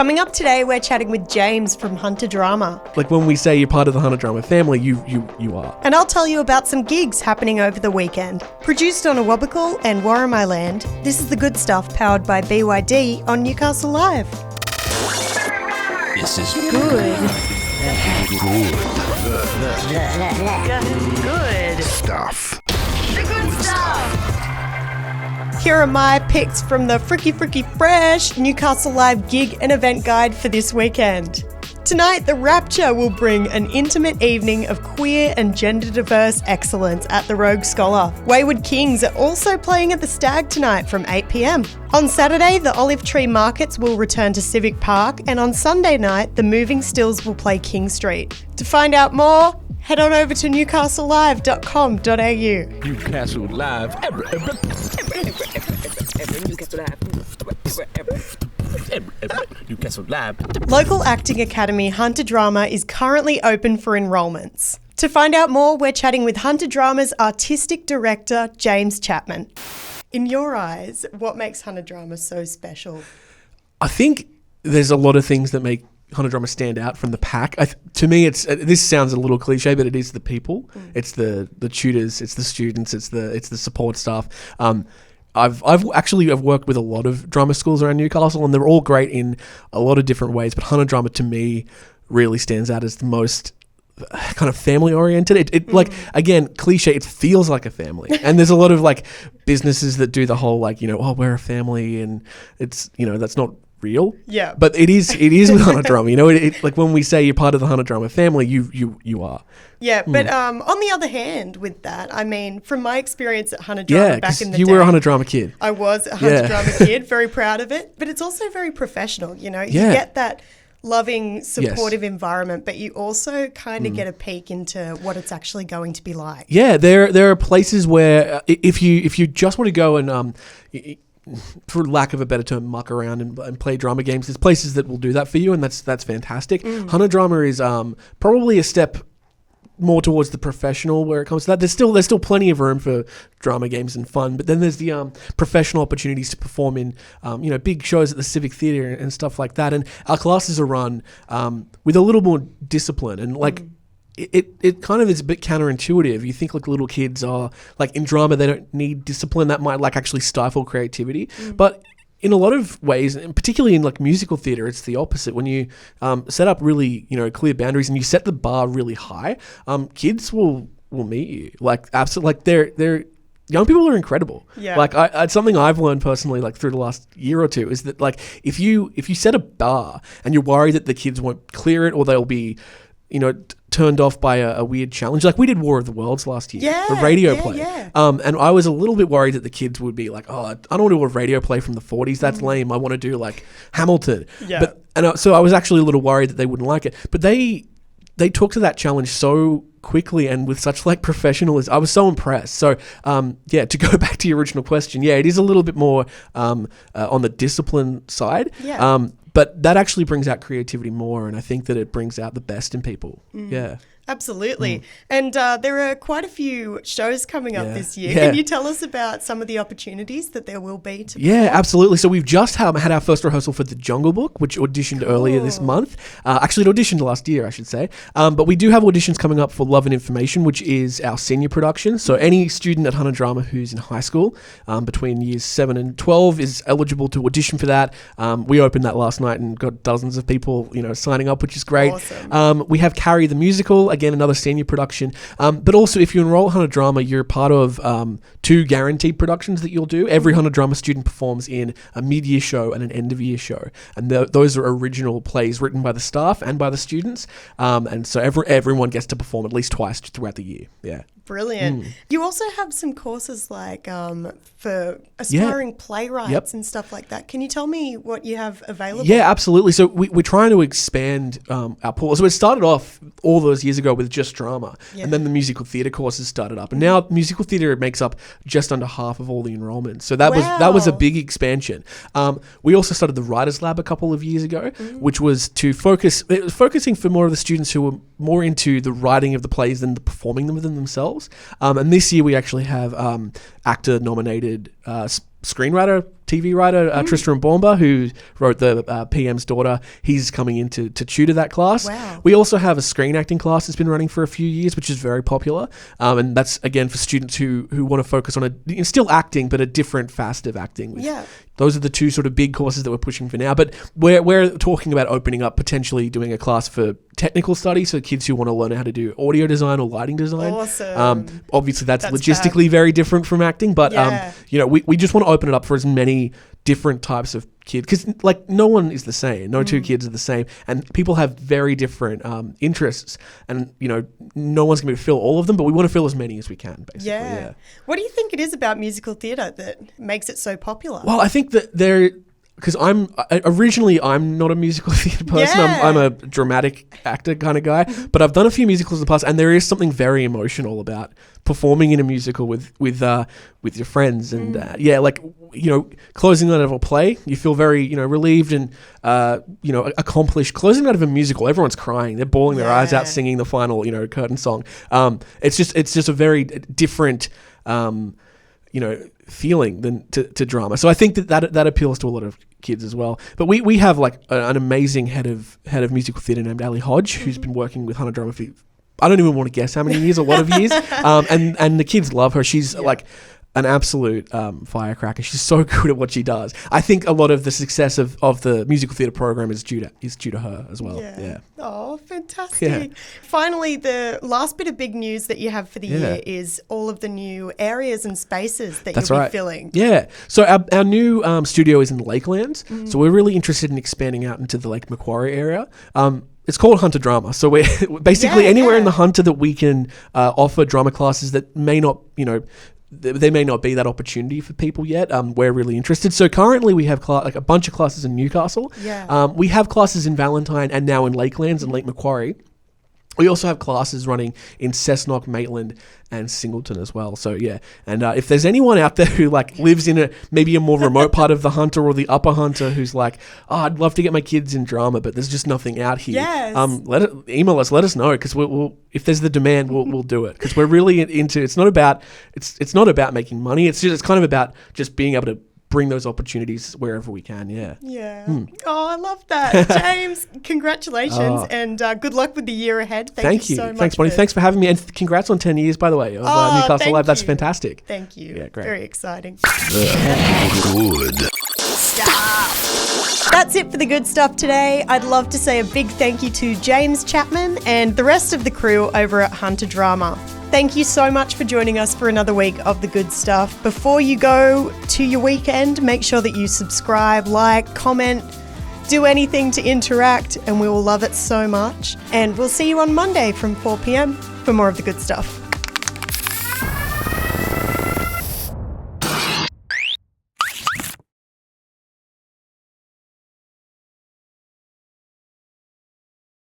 Coming up today, we're chatting with James from Hunter Drama. Like when we say you're part of the Hunter Drama family, you are. And I'll tell you about some gigs happening over the weekend. Produced on Awabakal and Warramai land, this is The Good Stuff powered by BYD on Newcastle Live. This is Good. Good stuff. The good stuff. Here are my picks from the Fricky Fresh Newcastle Live gig and event guide for this weekend. Tonight, The Rapture will bring an intimate evening of queer and gender diverse excellence at the Rogue Scholar. Wayward Kings are also playing at the Stag tonight from 8 p.m. On Saturday, the Olive Tree Markets will return to Civic Park, and on Sunday night, the Moving Stills will play King Street. To find out more, head on over to newcastlelive.com.au. Newcastle Live. Newcastle Live. Local Acting Academy Hunter Drama is currently open for enrolments. To find out more, we're chatting with Hunter Drama's artistic director, James Chapman. In your eyes, what makes Hunter Drama so special? I think there's a lot of things that make Hunter Drama stand out from the pack. To me, it's this sounds a little cliche, but it is the people. It's the tutors, it's the students, it's the support staff. I've worked with a lot of drama schools around Newcastle, and they're all great in a lot of different ways. But Hunter Drama, to me, really stands out as the most kind of family oriented. It like, again, cliche, it feels like a family. And there's a lot of like businesses that do the whole like, oh, we're a family, and it's, that's not real. Yeah. But it is with Hunter Drama. Like when we say you're part of the Hunter Drama family, you are. Yeah, but on the other hand, with that, I mean, from my experience at Hunter Drama back in the day, you were a Hunter Drama kid. I was a Hunter Drama kid, very proud of it. But it's also very professional. You get that loving, supportive environment, but you also kind of get a peek into what it's actually going to be like. Yeah, there are places where if you just want to go and for lack of a better term, muck around and play drama games, there's places that will do that for you, and that's fantastic. Hunter Drama is probably a step more towards the professional where it comes to that. There's still plenty of room for drama games and fun, but then there's the professional opportunities to perform in big shows at the Civic Theatre and stuff like that. And our classes are run with a little more discipline, and like it kind of is a bit counterintuitive. You think like little kids are like in drama, they don't need discipline. That might like actually stifle creativity, but in a lot of ways, and particularly in like musical theatre, it's the opposite. When you set up really clear boundaries and you set the bar really high, kids will meet you like absolutely. Like they're young people are incredible. Yeah. Like it's something I've learned personally, like through the last year or two, is that like if you set a bar and you're worried that the kids won't clear it or they'll be turned off by a weird challenge. Like we did War of the Worlds last year, a radio play. Yeah. And I was a little bit worried that the kids would be like, oh, I don't want to do a radio play from the 40s. That's lame. I want to do like Hamilton. Yeah. So I was actually a little worried that they wouldn't like it. But they took to that challenge so quickly and with such like professionalism. I was so impressed. So to go back to your original question, it is a little bit more on the discipline side. Yeah. But that actually brings out creativity more, and I think that it brings out the best in people. Yeah. Absolutely. And there are quite a few shows coming up this year. Yeah. Can you tell us about some of the opportunities that there will be to Yeah, perform? absolutely. So we've just had our first rehearsal for The Jungle Book, which auditioned earlier this month. Actually, it auditioned last year, I should say. But we do have auditions coming up for Love and Information, which is our senior production. So any student at Hunter Drama who's in high school between years 7 and 12 is eligible to audition for that. We opened that last night and got dozens of people, signing up, which is great. Awesome. We have Carrie the Musical, again, another senior production. But also, if you enroll at Hunter Drama, you're part of 2 guaranteed productions that you'll do. Every Hunter Drama student performs in a mid-year show and an end-of-year show. And those are original plays written by the staff and by the students. And so everyone gets to perform at least twice throughout the year. Yeah. Brilliant. You also have some courses like for aspiring playwrights and stuff like that. Can you tell me what you have available? Yeah, absolutely. So we're trying to expand our pool. So it started off all those years ago with just drama, and then the musical theatre courses started up, and now musical theatre makes up just under half of all the enrollments. So that was a big expansion. We also started the Writers Lab a couple of years ago, which was to focusing for more of the students who were more into the writing of the plays than the performing them within themselves. And this year we actually have actor nominated screenwriter TV writer, Tristram Baumba, who wrote the PM's Daughter. He's coming in to tutor that class. Wow. We also have a screen acting class that's been running for a few years, which is very popular. And that's, again, for students who want to focus on still acting, but a different facet of acting. Those are the two sort of big courses that we're pushing for now. But we're talking about opening up, potentially doing a class for technical studies, so kids who want to learn how to do audio design or lighting design. Awesome. Obviously, that's logistically very different from acting, but we just want to open it up for as many different types of kids, because like no one is the same. No two kids are the same, and people have very different interests, and no one's going to fill all of them, but we want to fill as many as we can, basically. Yeah. What do you think it is about musical theatre that makes it so popular? Well, I think that because I'm not a musical theatre person. I'm a dramatic actor kind of guy, but I've done a few musicals in the past, and there is something very emotional about performing in a musical with your friends, and closing out of a play, you feel very relieved and accomplished. Closing out of a musical, everyone's crying, they're bawling their eyes out, singing the final curtain song. It's just a very different feeling than to drama. So I think that appeals to a lot of kids as well. But we have like an amazing head of musical theatre named Ali Hodge, who's been working with Hunter Drama for, I don't even want to guess how many years, a lot of years. And the kids love her. She's like an absolute firecracker. She's so good at what she does. I think a lot of the success of the musical theatre program is due to her as well. Yeah. Oh, fantastic. Yeah. Finally, the last bit of big news that you have for the year is all of the new areas and spaces that you'll be filling. Yeah. So our new studio is in Lakelands. So we're really interested in expanding out into the Lake Macquarie area. It's called Hunter Drama. So we're basically anywhere in the Hunter that we can offer drama classes that may not, there may not be that opportunity for people yet. We're really interested. So currently we have a bunch of classes in Newcastle. Yeah. We have classes in Valentine and now in Lakelands and Lake Macquarie. We also have classes running in Cessnock, Maitland, and Singleton as well. So yeah, and if there's anyone out there who lives in maybe a more remote part of the Hunter or the Upper Hunter, who's like, I'd love to get my kids in drama, but there's just nothing out here. Yes. Email us, let us know, because we'll if there's the demand, we'll do it, because we're really into. It's not about making money. It's kind of about just being able to bring those opportunities wherever we can. Yeah. Oh, I love that. James, congratulations, and good luck with the year ahead. Thank you so much. Thanks, Bonnie. Thanks for having me, and congrats on 10 years, by the way, of Newcastle Live. That's fantastic. Thank you. Yeah, great. Very exciting. Good stuff. That's it for the good stuff today. I'd love to say a big thank you to James Chapman and the rest of the crew over at Hunter Drama. Thank you so much for joining us for another week of the good stuff. Before you go to your weekend, make sure that you subscribe, like, comment, do anything to interact, and we will love it so much. And we'll see you on Monday from 4 p.m. for more of the good stuff.